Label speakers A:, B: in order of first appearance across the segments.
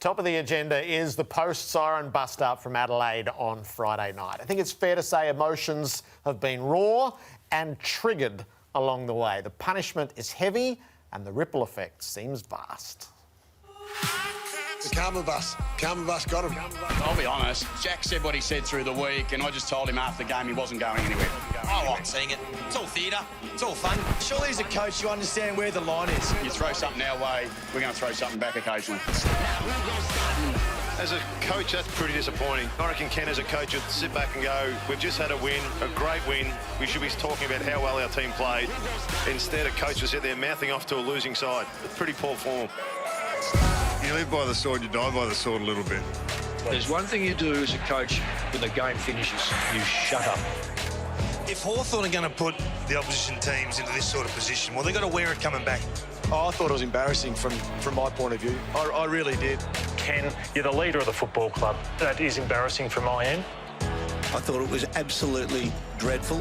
A: Top of the agenda is the post-siren bust-up from Adelaide on Friday night. I think it's fair to say emotions have been raw and triggered along the way. The punishment is heavy and the ripple effect seems vast.
B: The Karma Bus got him.
C: I'll be honest, Jack said what he said through the week and I just told him after the game he wasn't going anywhere.
D: I like seeing it. It's all theatre. It's all fun. Surely as a coach you understand where the line is.
C: You throw something our way, we're going to throw something back occasionally.
E: As a coach, that's pretty disappointing. I reckon Ken, as a coach, would sit back and go, we've just had a win, a great win. We should be talking about how well our team played. Instead, a coach will sit there mouthing off to a losing side. It's pretty poor form.
F: You live by the sword, you die by the sword a little bit.
G: There's one thing you do as a coach when the game finishes. You shut up.
H: If Hawthorn are going to put the opposition teams into this sort of position, well, they've got to wear it coming back.
D: Oh, I thought it was embarrassing from my point of view. I really did.
I: Ken, you're the leader of the football club. That is embarrassing from my end.
J: I thought it was absolutely dreadful.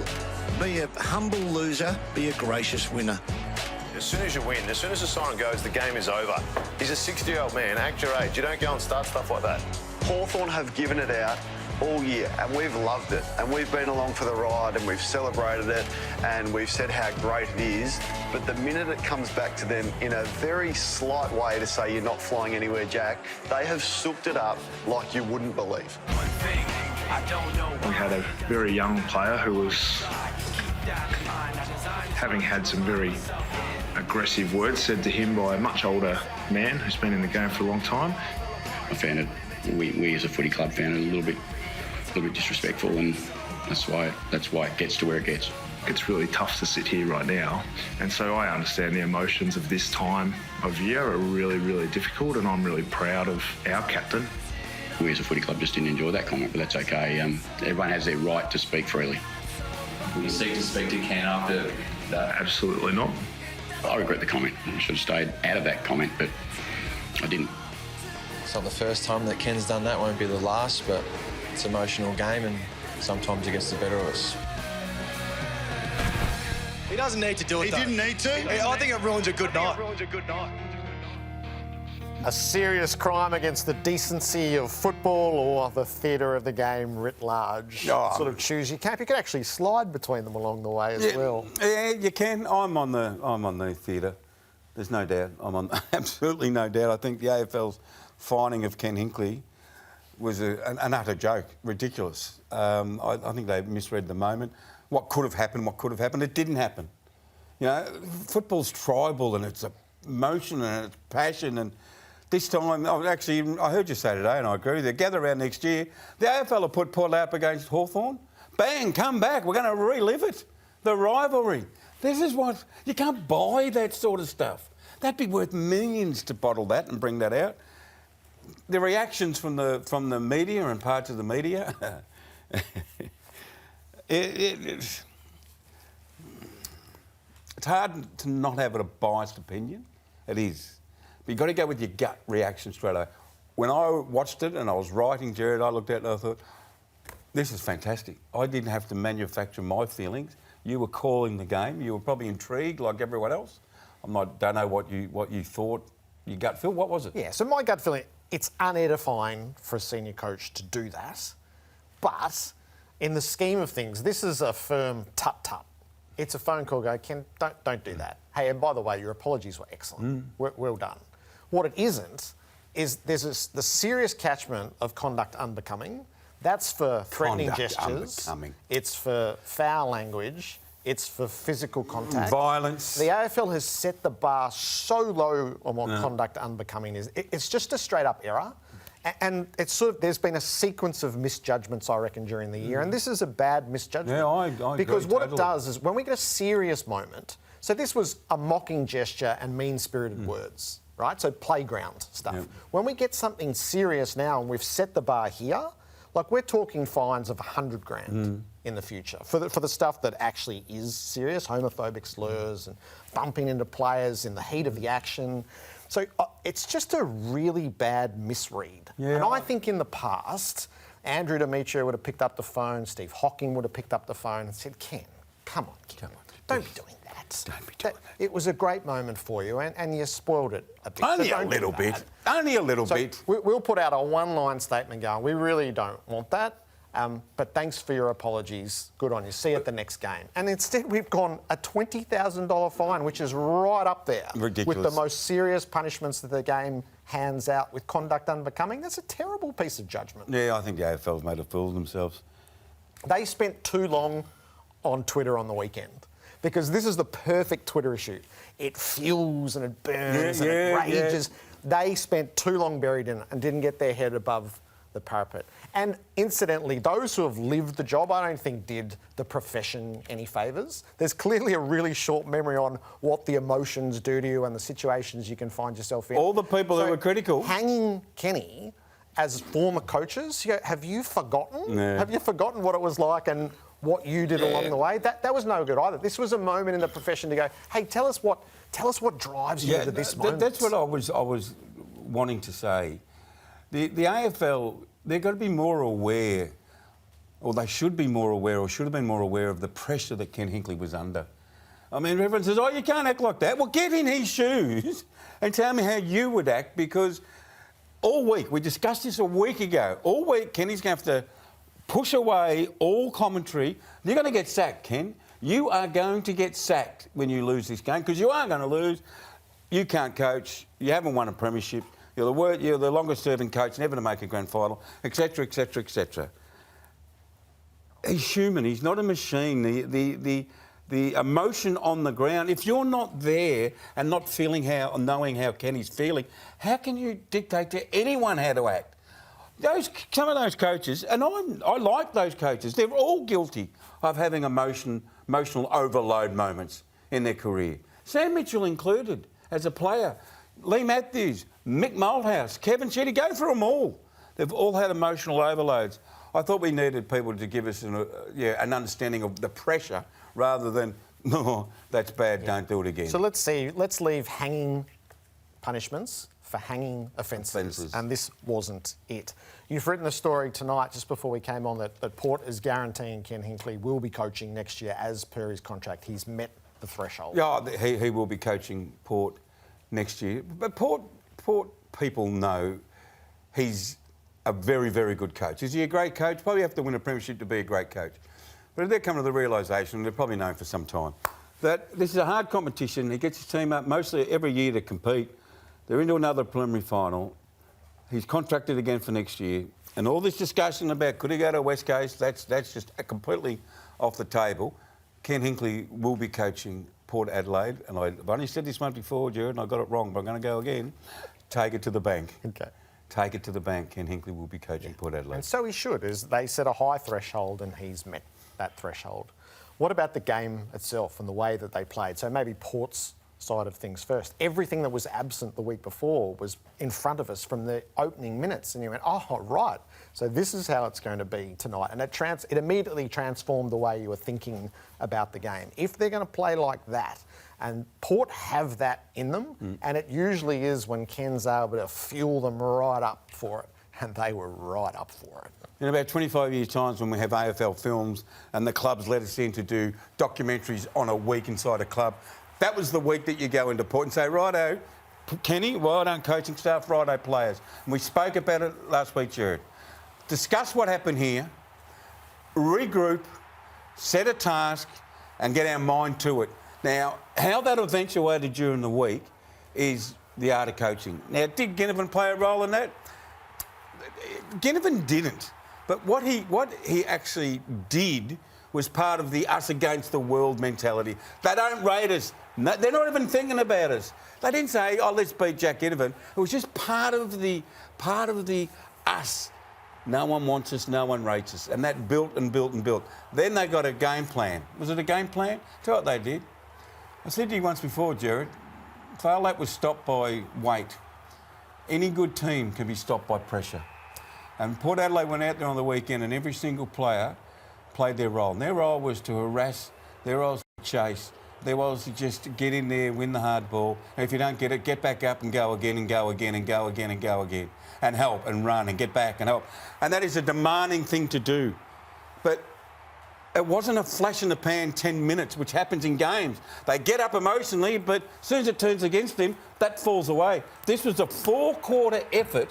J: Be a humble loser, be a gracious winner.
E: As soon as you win, as soon as the siren goes, the game is over. He's a 60-year-old man, act your age. You don't go and start stuff like that.
K: Hawthorn have given it out all year and we've loved it and we've been along for the ride and we've celebrated it and we've said how great it is, but the minute it comes back to them in a very slight way to say you're not flying anywhere, Jack, they have souped it up like you wouldn't believe.
L: We had a very young player who was having had some very aggressive words said to him by a much older man who's been in the game for a long time.
C: I found it, we as a footy club found it a little bit disrespectful, and that's why it gets to where it gets.
L: It's really tough to sit here right now, and so I understand the emotions of this time of year are really, really difficult, and I'm really proud of our captain.
C: We as a footy club just didn't enjoy that comment, but that's okay. Everyone has their right to speak freely.
M: Will you seek to speak to Ken after that?
L: Absolutely not.
C: I regret the comment. I should have stayed out of that comment, but I didn't.
N: It's not the first time that Ken's done that, won't be the last, but it's an emotional game and sometimes it gets the better of us.
D: He doesn't need to do it,
H: He didn't need to?
D: I think it ruins a good night.
A: A serious crime against the decency of football or the theatre of the game writ large. Sort of choose your camp. You can actually slide between them along the way as well.
O: Yeah, you can. I'm on the theatre. There's no doubt. I'm on absolutely no doubt. I think the AFL's fining of Ken Hinkley was an utter joke, ridiculous. I think they misread the moment. What could have happened, it didn't happen. You know, football's tribal and it's emotion and it's passion, and this time, I heard you say today, and I agree with you, gather around next year, the AFL will put Port up against Hawthorn. Bang, come back, we're going to relive it. The rivalry. This is what, you can't buy that sort of stuff. That'd be worth millions to bottle that and bring that out. The reactions from the media and parts of the media, it's hard to not have a biased opinion. It is. But you've got to go with your gut reaction straight away. When I watched it and I was writing Gerard, I looked at it and I thought, this is fantastic. I didn't have to manufacture my feelings. You were calling the game. You were probably intrigued like everyone else. Don't know what you thought, your gut feel. What was it?
A: Yeah, so my gut feeling, it's unedifying for a senior coach to do that. But in the scheme of things, this is a firm tut-tut. It's a phone call, go, Ken, don't do that. Hey, and by the way, your apologies were excellent. Well done. What it isn't is there's the serious catchment of conduct unbecoming. That's for threatening gestures.
O: Unbecoming.
A: It's for foul language. It's for physical contact.
O: Violence.
A: The AFL has set the bar so low on what conduct unbecoming is. It's just a straight-up error. And it's sort of, there's been a sequence of misjudgments, I reckon, during the year. And this is a bad misjudgment.
O: Yeah, I agree.
A: Because what it does is when we get a serious moment, so this was a mocking gesture and mean-spirited words, right? So playground stuff. Yeah. When we get something serious now and we've set the bar here, like we're talking fines of 100 grand in the future for the stuff that actually is serious, homophobic slurs and bumping into players in the heat of the action. So it's just a really bad misread. Yeah. And I think in the past, Andrew Demetrio would have picked up the phone, Steve Hocking would have picked up the phone and said, Ken, come on, don't be doing that. that. Don't be doing that. It was a great moment for you, and you spoiled it a bit.
O: Only a little bit. Only a little bit.
A: We'll put out a one-line statement going, we really don't want that, but thanks for your apologies. Good on you. See you at the next game. And instead, we've gone a $20,000 fine, which is right up there
O: Ridiculous.
A: with the most serious punishments that the game hands out with conduct unbecoming. That's a terrible piece of judgment.
O: Yeah, I think the AFL's made a fool of themselves.
A: They spent too long on Twitter on the weekend because this is the perfect Twitter issue. It fuels and it burns and it rages. They spent too long buried in it and didn't get their head above the parapet. And incidentally, those who have lived the job, I don't think did the profession any favours. There's clearly a really short memory on what the emotions do to you and the situations you can find yourself in.
O: All the people who were critical.
A: Hanging Kenny as former coaches, have you forgotten?
O: No.
A: Have you forgotten what it was like and what you did along the way? That was no good either. This was a moment in the profession to go, hey, tell us what drives you to this moment.
O: That's what I was wanting to say. The AFL, they've got to be more aware, or they should be more aware, or should have been more aware of the pressure that Ken Hinkley was under. I mean, everyone says, oh, you can't act like that. Well, get in his shoes and tell me how you would act, because all week, we discussed this a week ago, all week Kenny's going to have to push away all commentary. You're going to get sacked, Ken. You are going to get sacked when you lose this game, because you are going to lose. You can't coach. You haven't won a premiership. You're the longest-serving coach, never to make a grand final, etc., etc., etc. He's human. He's not a machine. The emotion on the ground. If you're not there and not feeling how, or knowing how Kenny's feeling, how can you dictate to anyone how to act? Some of those coaches, and I like those coaches. They're all guilty of having emotional overload moments in their career. Sam Mitchell included as a player. Lee Matthews, Mick Malthouse, Kevin Sheedy, go through them all. They've all had emotional overloads. I thought we needed people to give us an understanding of the pressure rather than, no, that's bad, don't do it again.
A: So let's leave hanging punishments for hanging offences. And this wasn't it. You've written a story tonight, just before we came on, that Port is guaranteeing Ken Hinkley will be coaching next year as per his contract. He's met the threshold.
O: Yeah, he will be coaching Port next year. But Port people know he's a very, very good coach. Is he a great coach? Probably have to win a premiership to be a great coach. But if they come to the realisation, they're probably known for some time, that this is a hard competition. He gets his team up mostly every year to compete. They're into another preliminary final. He's contracted again for next year. And all this discussion about could he go to West Coast, that's just completely off the table. Ken Hinkley will be coaching Port Adelaide, and I've only said this once before, Gerard, and I got it wrong, but I'm going to go again. Take it to the bank.
A: Okay.
O: Take it to the bank. Ken Hinkley will be coaching Port Adelaide.
A: And so he should, as they set a high threshold and he's met that threshold. What about the game itself and the way that they played? So maybe Port's side of things first. Everything that was absent the week before was in front of us from the opening minutes, and you went, oh, right, so this is how it's going to be tonight. And it immediately transformed the way you were thinking about the game. If they're going to play like that, and Port have that in them, and it usually is when Ken's able to fuel them right up for it, and they were right up for it.
O: In about 25 years' time, when we have AFL films and the clubs let us in to do documentaries on a week inside a club, that was the week that you go into Port and say, righto, Kenny, well done coaching staff, righto players. And we spoke about it last week, Gerard. Discuss what happened here, regroup, set a task and get our mind to it. Now, how that eventuated during the week is the art of coaching. Now, did Ginnivan play a role in that? Ginnivan didn't. But what he actually did was part of the us against the world mentality. They don't rate us. No, they're not even thinking about us. They didn't say, oh, let's beat Jack Ginnivan. It was just part of the us. No one wants us, no one rates us. And that built and built and built. Then they got a game plan. Was it a game plan? Tell what they did. I said to you once before, Gerard, fail that was stopped by weight. Any good team can be stopped by pressure. And Port Adelaide went out there on the weekend and every single player played their role. And their role was to harass, their role was to chase, their role was to just get in there, win the hard ball. And if you don't get it, get back up and go again and go again and go again and go again. And help and run and get back and help. And that is a demanding thing to do. But It wasn't a flash in the pan 10 minutes, which happens in games. They get up emotionally, but as soon as it turns against them, that falls away. This was a 4-quarter effort,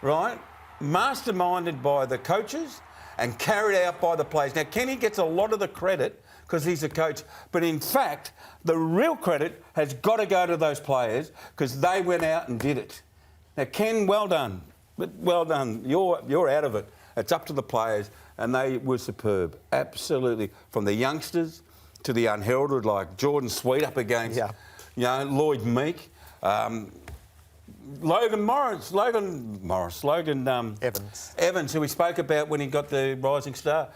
O: right, masterminded by the coaches and carried out by the players. Now, Kenny gets a lot of the credit because he's a coach, but in fact, the real credit has got to go to those players because they went out and did it. Now, Ken, well done. But well done. You're out of it. It's up to the players, and they were superb. Absolutely. From the youngsters to the unheralded, like Jordan Sweet up against, Lloyd Meek, Logan Evans, who we spoke about when he got the Rising Star.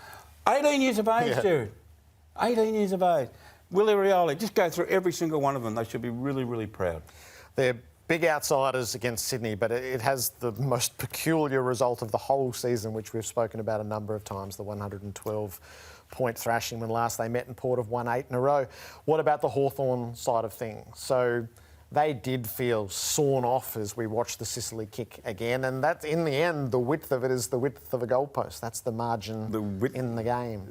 O: 18 years of age, Jared. 18 years of age. Willie Rioli, just go through every single one of them. They should be really, really proud.
A: They're big outsiders against Sydney, but it has the most peculiar result of the whole season, which we've spoken about a number of times, the 112-point thrashing when last they met, and Port have won 8 in a row. What about the Hawthorn side of things? So they did feel sawn off as we watched the Sicily kick again, and that's, in the end, the width of it is the width of a goalpost. That's the margin in the game.